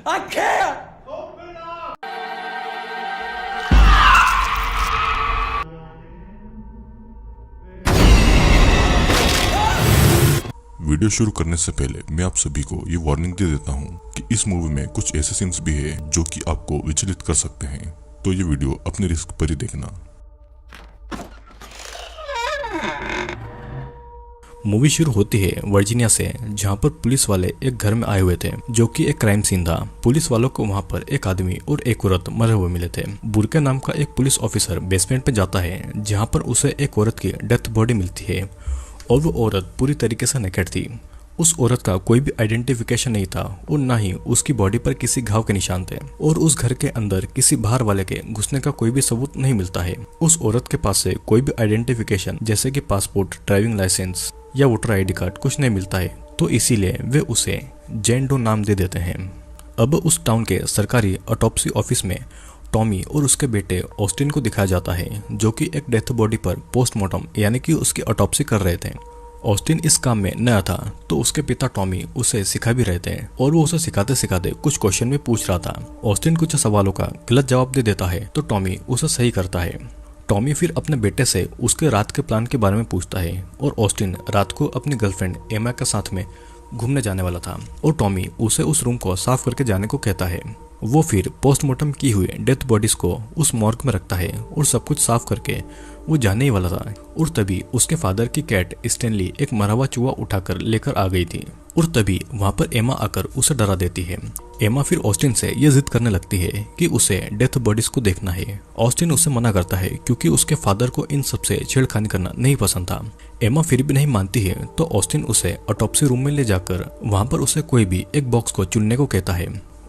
I can't! Video शुरू करने से पहले मैं आप सभी को ये वार्निंग दे देता हूँ कि इस मूवी में कुछ ऐसे सीन्स भी है जो कि आपको विचलित कर सकते हैं, तो ये वीडियो अपने रिस्क पर ही देखना। मूवी शुरू होती है वर्जीनिया से, जहां पर पुलिस वाले एक घर में आए हुए थे जो कि एक क्राइम सीन था। पुलिस वालों को वहां पर एक आदमी और एक औरत मरे हुए मिले थे। बुर्के नाम का एक पुलिस ऑफिसर बेसमेंट पे जाता है, जहां पर उसे एक औरत की डेथ बॉडी मिलती है और वो औरत पूरी तरीके से नेकेड थी। उस औरत का कोई भी आइडेंटिफिकेशन नहीं था और ना ही उसकी बॉडी पर किसी घाव के निशान थे, और उस घर के अंदर किसी बाहर वाले के घुसने का कोई भी सबूत नहीं मिलता है। उस औरत के पास से कोई भी आइडेंटिफिकेशन जैसे कि पासपोर्ट, ड्राइविंग लाइसेंस या वोटर आईडी कार्ड कुछ नहीं मिलता है, तो इसीलिए वे उसे जेन डो नाम दे देते हैं। अब उस टाउन के सरकारी ऑटोप्सी ऑफिस में टॉमी और उसके बेटे ऑस्टिन को दिखाया जाता है, जो कि एक डेथ बॉडी पर पोस्टमार्टम यानी कि उसकी ऑटोप्सी कर रहे थे। ऑस्टिन इस काम में नया था, तो उसके पिता टॉमी उसे सिखा भी रहे थे और वो उसे सिखाते सिखाते कुछ क्वेश्चन में पूछ रहा था। ऑस्टिन कुछ सवालों का गलत जवाब दे देता है, तो टॉमी उसे सही करता है। टॉमी फिर अपने बेटे से उसके रात के प्लान के बारे में पूछता है, और ऑस्टिन रात को अपनी गर्लफ्रेंड एमा के साथ में घूमने जाने वाला था, और टॉमी उसे उस रूम को साफ करके जाने को कहता है। वो फिर पोस्टमार्टम की हुई डेथ बॉडीज को उस मॉर्ग में रखता है और सब कुछ साफ करके वो जाने ही वाला था, और तभी उसके फादर की कैट स्टैनली एक मरा हुआ चूहा उठाकर लेकर आ गई थी, और तभी वहां पर एमा आकर उसे डरा देती है। एमा फिर ऑस्टिन से ये जिद करने लगती है कि उसे डेथ बॉडीज को देखना है। ऑस्टिन उसे मना करता है क्योंकि उसके फादर को इन सबसे छेड़खानी करना नहीं पसंद था। एमा फिर भी नहीं मानती है, तो ऑस्टिन उसे ऑटोप्सी रूम में ले जाकर वहां पर उसे कोई भी एक बॉक्स को चुनने को कहता है,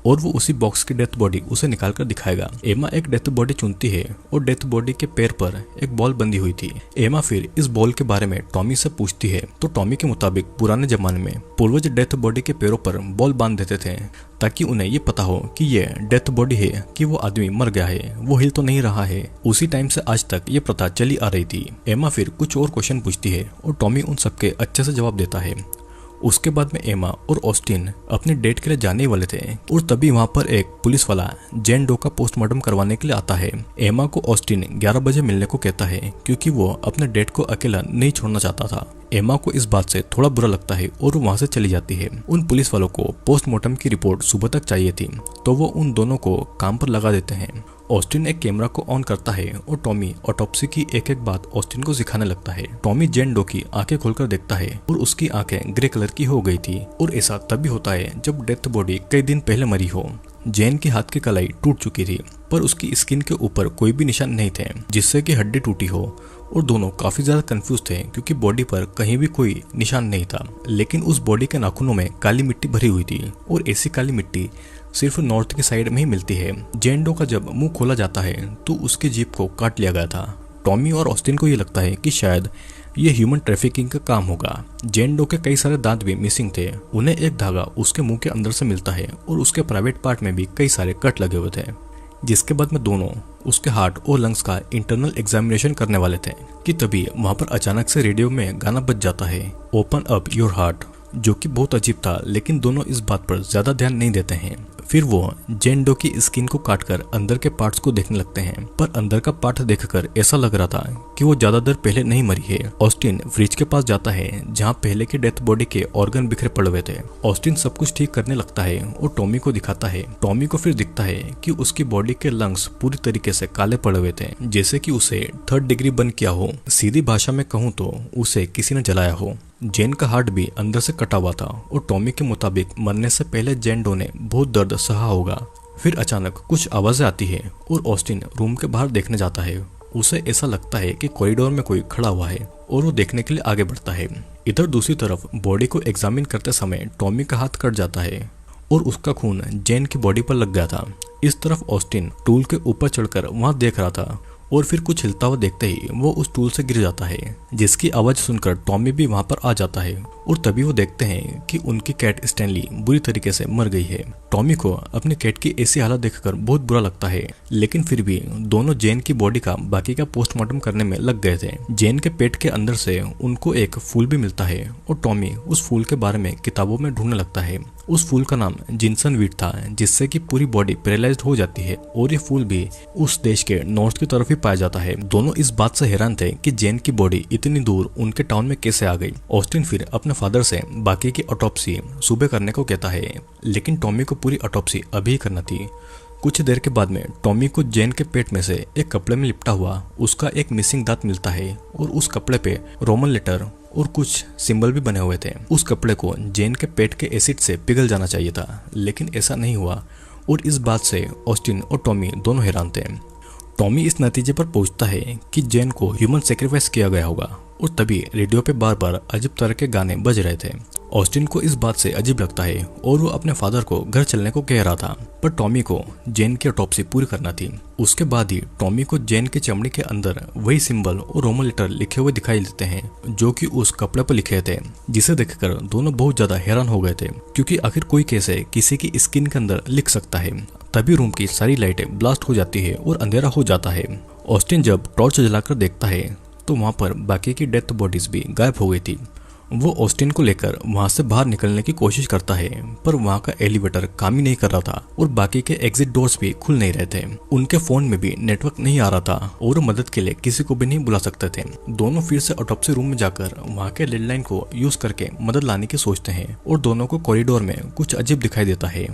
और वो उसी बॉक्स की डेथ बॉडी उसे निकाल कर दिखाएगा। एमा एक डेथ बॉडी चुनती है और डेथ बॉडी के पैर पर एक बॉल बंधी हुई थी। एमा फिर इस बॉल के बारे में टॉमी से पूछती है, तो टॉमी के मुताबिक पुराने जमाने में पूर्वज डेथ बॉडी के पैरों पर बॉल बांध देते थे ताकि उन्हें ये पता हो कि ये डेथ बॉडी है कि वो आदमी मर गया है, वो हिल तो नहीं रहा है। उसी टाइम से आज तक ये प्रथा चली आ रही थी। एमा फिर कुछ और क्वेश्चन पूछती है और टॉमी उन सबके अच्छे से जवाब देता है। उसके बाद में एमा और ऑस्टिन अपने डेट के लिए जाने वाले थे, और तभी वहां पर एक पुलिस वाला जेन डो का पोस्टमार्टम करवाने के लिए आता है। एमा को ऑस्टिन 11 बजे मिलने को कहता है क्योंकि वो अपने डेट को अकेला नहीं छोड़ना चाहता था। एमा को इस बात से थोड़ा बुरा लगता है और वहां से चली जाती है। उन पुलिस वालों को पोस्टमार्टम की रिपोर्ट सुबह तक चाहिए थी, तो वो उन दोनों को काम पर लगा देते हैं। ऑस्टिन एक कैमरा को ऑन करता है और टॉमी ऑटोप्सी की एक एक बात ऑस्टिन को सिखाने लगता है। टॉमी जेन डो की आंखें खोलकर देखता है और उसकी आंखें ग्रे कलर की हो गई थी, और ऐसा तभी होता है जब डेथ बॉडी कई दिन पहले मरी हो। जेन की हाथ की कलाई टूट चुकी थी, पर उसकी स्किन के ऊपर कोई भी निशान नहीं थे जिससे कि हड्डी टूटी हो, और दोनों काफी ज्यादा कंफ्यूज थे क्योंकि बॉडी पर कहीं भी कोई निशान नहीं था। लेकिन उस बॉडी के नाखूनों में काली मिट्टी भरी हुई थी, और ऐसी काली मिट्टी सिर्फ नॉर्थ की साइड में ही मिलती है। जेन डो का जब मुंह खोला जाता है तो उसकी जीभ को काट लिया गया था। टॉमी और ऑस्टिन को ये लगता है कि शायद ये ह्यूमन ट्रैफिकिंग का काम होगा। जेन डो के कई सारे दांत भी मिसिंग थे। उन्हें एक धागा उसके मुंह के अंदर से मिलता है और उसके प्राइवेट पार्ट में भी कई सारे कट लगे हुए थे, जिसके बाद में दोनों उसके हार्ट और लंग्स का इंटरनल एग्जामिनेशन करने वाले थे कि तभी वहां पर अचानक से रेडियो में गाना बज जाता है, ओपन अप योर हार्ट, जो कि बहुत अजीब था। लेकिन दोनों इस बात पर ज्यादा ध्यान नहीं देते हैं। फिर वो जेन डो की स्किन को काटकर अंदर के पार्ट्स को देखने लगते हैं, पर अंदर का पार्ट देखकर ऐसा लग रहा था कि वो ज्यादा देर पहले नहीं मरी है। ऑस्टिन फ्रिज के पास जाता है जहाँ पहले के डेथ बॉडी के ऑर्गन बिखरे पड़े हुए थे। ऑस्टिन सब कुछ ठीक करने लगता है और टॉमी को दिखाता है। टॉमी को फिर दिखता है कि उसकी बॉडी के लंग्स पूरी तरीके से काले पड़े हुए थे, जैसे कि उसे 3rd डिग्री बर्न किया हो। सीधी भाषा में कहूँ तो उसे किसी ने जलाया हो। जेन का हार्ट भी अंदर से कटा हुआ था, और टॉमी के मुताबिक मरने से पहले जेन डो ने बहुत दर्द सहा होगा। फिर अचानक कुछ आवाजें आती है और ऑस्टिन रूम के बाहर देखने जाता है। उसे ऐसा लगता है कि कॉरिडोर में कोई खड़ा हुआ है, और वो देखने के लिए आगे बढ़ता है। इधर दूसरी तरफ बॉडी को एग्जामिन करते समय टॉमी का हाथ कट जाता है और उसका खून जेन की बॉडी पर लग गया था। इस तरफ ऑस्टिन टूल के ऊपर चढ़कर वहां देख रहा था, और फिर कुछ हिलता हुआ देखते ही वो उस टूल से गिर जाता है, जिसकी आवाज सुनकर टॉमी भी वहां पर आ जाता है, और तभी वो देखते हैं कि उनकी कैट स्टैनली बुरी तरीके से मर गई है। टॉमी को अपनी कैट की ऐसी हालत देखकर बहुत बुरा लगता है, लेकिन फिर भी दोनों जेन की बॉडी का बाकी का पोस्टमार्टम करने में लग गए थे। जेन के पेट के अंदर से उनको एक फूल भी मिलता है और टॉमी उस फूल के बारे में किताबों में ढूंढने लगता है। उस फूल का नाम जिनसन वीट था, जिससे कि पूरी बॉडी पैरालाइज्ड हो जाती है और ये फूल भी उस देश के नॉर्थ की तरफ ही पाया जाता है। दोनों इस बात से हैरान थे कि जेन की बॉडी इतनी दूर उनके टाउन में कैसे आ गई। ऑस्टिन फिर अपने फादर से बाकी की ऑटोप्सी सुबह करने को कहता है, लेकिन टॉमी को पूरी ऑटोप्सी अभी ही करना थी। कुछ देर के बाद में टॉमी को जेन के पेट में से एक कपड़े में लिपटा हुआ उसका एक मिसिंग दांत मिलता है और उस कपड़े पे रोमन लेटर और कुछ सिंबल भी बने हुए थे। उस कपड़े को जेन के पेट के एसिड से पिघल जाना चाहिए था, लेकिन ऐसा नहीं हुआ और इस बात से ऑस्टिन और टॉमी दोनों हैरान थे। टॉमी इस नतीजे पर पहुंचता है कि जेन को ह्यूमन सेक्रीफाइस किया गया होगा और तभी रेडियो पे बार बार अजीब तरह के गाने बज रहे थे। ऑस्टिन को इस बात से अजीब लगता है और वो अपने फादर को घर चलने को कह रहा था, पर टॉमी को जेन की ऑटोप्सी पूरी करना थी। उसके बाद ही टॉमी को जेन की चमड़ी के अंदर वही सिंबल और रोमन लेटर लिखे हुए दिखाई देते हैं जो कि उस कपड़े पर लिखे थे, जिसे देखकर दोनों बहुत ज्यादा हैरान हो गए थे, क्योंकि आखिर कोई कैसे किसी की स्किन के अंदर लिख सकता है। तभी रूम की सारी लाइटें ब्लास्ट हो जाती है और अंधेरा हो जाता है। ऑस्टिन जब टॉर्च जलाकर देखता है तो वहां पर बाकी की डेथ बॉडीज भी गायब हो गई थी। वो ऑस्टिन को लेकर वहां से बाहर निकलने की कोशिश करता है, पर वहां का एलिवेटर काम ही नहीं कर रहा था और बाकी के एग्जिट डोर्स भी खुल नहीं रहे थे। उनके फोन में भी नेटवर्क नहीं आ रहा था और मदद के लिए किसी को भी नहीं बुला सकते थे। दोनों फिर से ऑटोप्सी रूम में जाकर वहां के लैंडलाइन को यूज करके मदद लाने की सोचते हैं और दोनों को कॉरिडोर में कुछ अजीब दिखाई देता है।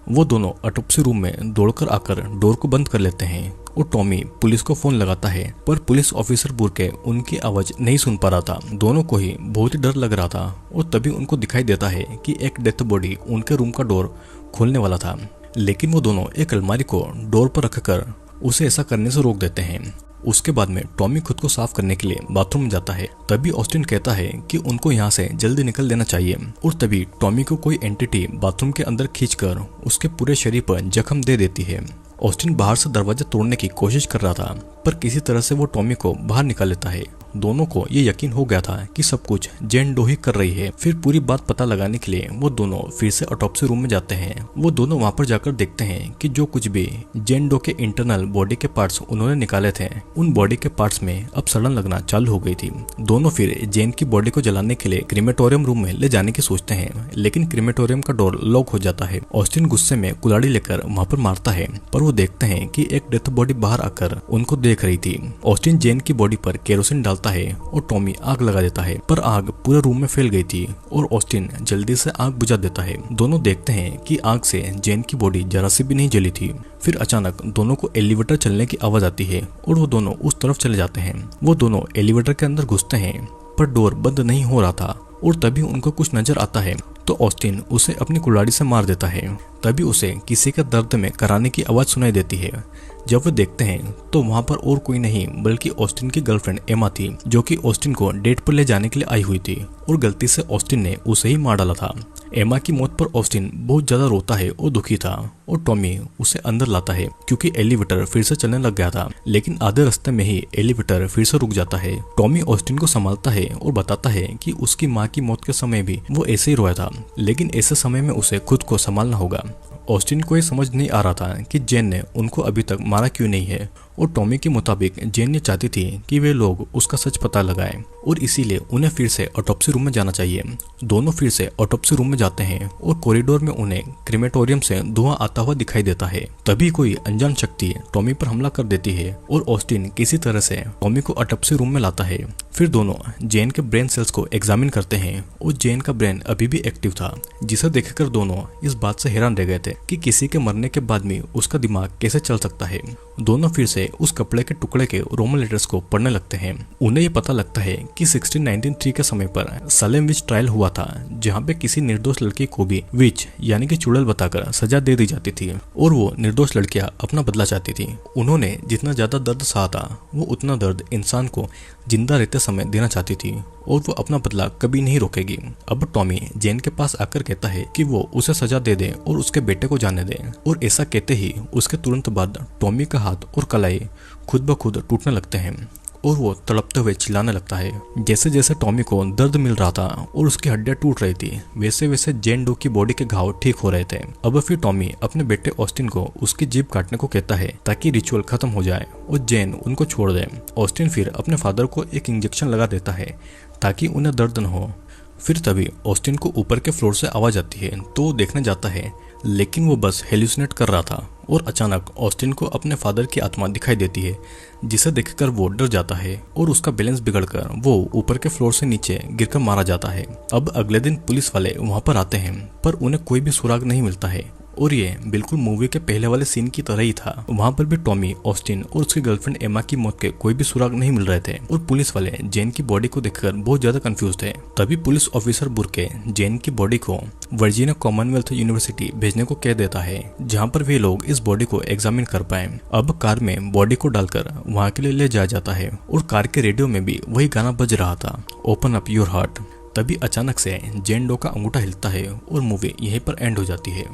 वो दोनों ऑटोप्सी रूम में दौड़कर आकर डोर को बंद कर लेते हैं और टॉमी पुलिस को फोन लगाता है, पर पुलिस ऑफिसर बुरके उनकी आवाज नहीं सुन पा रहा था। दोनों को ही बहुत ही डर लग रहा था और तभी उनको दिखाई देता है कि एक डेथ बॉडी उनके रूम का डोर खोलने वाला था, लेकिन वो दोनों एक अलमारी को डोर पर रखकर उसे ऐसा करने से रोक देते हैं। उसके बाद में टॉमी खुद को साफ करने के लिए बाथरूम में जाता है। तभी ऑस्टिन कहता है कि उनको यहाँ से जल्दी निकल देना चाहिए और तभी टॉमी को कोई एंटिटी बाथरूम के अंदर खींचकर उसके पूरे शरीर पर जख्म दे देती है। ऑस्टिन बाहर से दरवाजा तोड़ने की कोशिश कर रहा था, पर किसी तरह से वो टॉमी को बाहर निकाल लेता है। दोनों को ये यकीन हो गया था कि सब कुछ जेन डो ही कर रही है। फिर पूरी बात पता लगाने के लिए वो दोनों फिर से ऑटोप्सी रूम में जाते हैं। वो दोनों वहां पर जाकर देखते हैं कि जो कुछ भी जेन डो के इंटरनल बॉडी के पार्ट्स उन्होंने निकाले थे, उन बॉडी के पार्ट्स में अब सड़न लगना चालू हो गई थी। दोनों फिर जेन की बॉडी को जलाने के लिए क्रीमेटोरियम रूम में ले जाने की सोचते हैं, लेकिन क्रीमेटोरियम का डोर लॉक हो जाता है। ऑस्टिन गुस्से में कुल्हाड़ी लेकर वहां पर मारता है, पर वो देखते हैं कि एक डेथ बॉडी बाहर आकर उनको देख रही थी। ऑस्टिन जेन की बॉडी पर केरोसिन डालता है और टॉमी आग लगा देता है, पर आग पूरे रूम में फैल गई थी और ऑस्टिन जल्दी से आग बुझा देता है। दोनों देखते हैं कि आग से जेन की बॉडी जरा सी भी नहीं जली थी। फिर अचानक दोनों को एलिवेटर चलने की आवाज आती है और वो दोनों उस तरफ चले जाते हैं। वो दोनों एलिवेटर के अंदर घुसते हैं, पर डोर बंद नहीं हो रहा था और तभी उनको कुछ नजर आता है तो ऑस्टिन उसे अपनी कुल्हाड़ी से मार देता है। तभी उसे किसी के दर्द में कराने की आवाज सुनाई देती है। जब वे देखते हैं तो वहां पर और कोई नहीं बल्कि ऑस्टिन की गर्लफ्रेंड एमा थी, जो कि ऑस्टिन को डेट पर ले जाने के लिए आई हुई थी और गलती से ऑस्टिन ने उसे ही मार डाला था। एमा की मौत पर ऑस्टिन बहुत ज्यादा रोता है और दुखी था और टॉमी उसे अंदर लाता है क्योंकि एलिवेटर फिर से चलने लग गया था, लेकिन आधे रास्ते में ही एलिवेटर फिर से रुक जाता है। टॉमी ऑस्टिन को संभालता है और बताता है कि उसकी माँ की मौत के समय भी वो ऐसे ही रोया था, लेकिन ऐसे समय में उसे खुद को संभालना होगा। ऑस्टिन को ये समझ नहीं आ रहा था कि जेन ने उनको अभी तक मारा क्यों नहीं है और टॉमी के मुताबिक जेन ने चाहती थी कि वे लोग उसका सच पता लगाएं और इसीलिए उन्हें फिर से ऑटोप्सी रूम में जाना चाहिए। दोनों फिर से ऑटोप्सी रूम में जाते हैं और कॉरिडोर में उन्हें क्रीमेटोरियम से धुआं आता हुआ दिखाई देता है। तभी कोई अनजान शक्ति टॉमी पर हमला कर देती है और ऑस्टिन किसी तरह से टॉमी को ऑटोप्सी रूम में लाता है। फिर दोनों जेन के ब्रेन सेल्स को एग्जामिन करते हैं और जेन का ब्रेन अभी भी एक्टिव था, जिसे देखकर दोनों इस बात से हैरान रह गए थे कि किसी के मरने के बाद भी उसका दिमाग कैसे चल सकता है। दोनों फिर से उस कपड़े के टुकड़े के रोमन लेटर्स को पढ़ने लगते हैं। उन्हें ये पता लगता है कि 1693 के समय पर सलेम विच ट्रायल हुआ था, जहाँ पे किसी निर्दोष लड़की को भी विच यानी कि चुड़ैल बताकर सजा दे दी जाती थी और वो निर्दोष लड़कियां अपना बदला चाहती थी। उन्होंने जितना ज्यादा दर्द सहा था वो उतना दर्द इंसान को जिंदा रहते समय देना चाहती थी और वो अपना बदला कभी नहीं रोकेगी। अब टॉमी जेन के पास आकर कहता है कि वो उसे सजा दे दे और उसके बेटे को जाने दे, और ऐसा कहते ही उसके तुरंत बाद टॉमी का हाथ और कलाई खुद ब खुद टूटने लगते हैं और वो तड़पते हुए चिल्लाने लगता है। जैसे जैसे टॉमी को दर्द मिल रहा था और उसकी हड्डियां टूट रही थी, वैसे वैसे जेन डो की बॉडी के घाव ठीक हो रहे थे। अब फिर टॉमी अपने बेटे ऑस्टिन को उसकी जीभ काटने को कहता है ताकि रिचुअल खत्म हो जाए और जेन उनको छोड़ दे। ऑस्टिन फिर अपने फादर को एक इंजेक्शन लगा देता है ताकि उन्हें दर्द न हो। फिर तभी ऑस्टिन को ऊपर के फ्लोर से आवाज आती है तो वो देखने जाता है, लेकिन वो बस हेल्यूसिनेट कर रहा था और अचानक ऑस्टिन को अपने फादर की आत्मा दिखाई देती है, जिसे देखकर वो डर जाता है और उसका बैलेंस बिगड़कर वो ऊपर के फ्लोर से नीचे गिरकर मारा जाता है। अब अगले दिन पुलिस वाले वहां पर आते हैं पर उन्हें कोई भी सुराग नहीं मिलता है और ये बिल्कुल मूवी के पहले वाले सीन की तरह ही था। वहां पर भी टॉमी, ऑस्टिन और उसकी गर्लफ्रेंड एमा की मौत के कोई भी सुराग नहीं मिल रहे थे और पुलिस वाले जेन की बॉडी को देखकर बहुत ज्यादा कंफ्यूज थे। तभी पुलिस ऑफिसर बुर्के जेन की बॉडी को वर्जीनिया कॉमनवेल्थ यूनिवर्सिटी भेजने को कह देता है, जहाँ पर वे लोग इस बॉडी को एग्जामिन कर पाए। अब कार में बॉडी को डालकर वहाँ के लिए ले जाया जाता है और कार के रेडियो में भी वही गाना बज रहा था, ओपन अप योर हार्ट। तभी अचानक से जेन डो का अंगूठा हिलता है और मूवी यहीं पर एंड हो जाती है।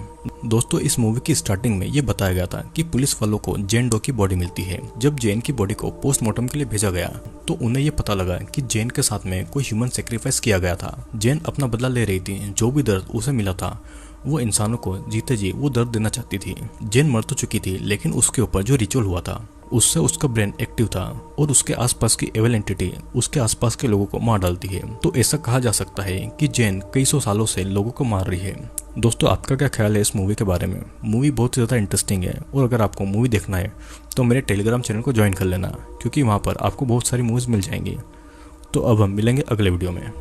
दोस्तों, इस मूवी की स्टार्टिंग में ये बताया गया था कि पुलिस वालों को जेन डो की बॉडी मिलती है। जब जेन की बॉडी को पोस्टमार्टम के लिए भेजा गया तो उन्हें ये पता लगा कि जेन के साथ में कोई ह्यूमन सेक्रीफाइस किया गया था। जेन अपना बदला ले रही थी, जो भी दर्द उसे मिला था वो इंसानों को जीते जी वो दर्द देना चाहती थी। जेन मर तो चुकी थी, लेकिन उसके ऊपर जो रिचुअल हुआ था उससे उसका ब्रेन एक्टिव था और उसके आसपास की एविल एंटिटी उसके आसपास के लोगों को मार डालती है। तो ऐसा कहा जा सकता है कि जेन कई सौ सालों से लोगों को मार रही है। दोस्तों, आपका क्या ख्याल है इस मूवी के बारे में? मूवी बहुत ज़्यादा इंटरेस्टिंग है और अगर आपको मूवी देखना है तो मेरे टेलीग्राम चैनल को ज्वाइन कर लेना, क्योंकि वहाँ पर आपको बहुत सारी मूवीज़ मिल जाएंगी। तो अब हम मिलेंगे अगले वीडियो में।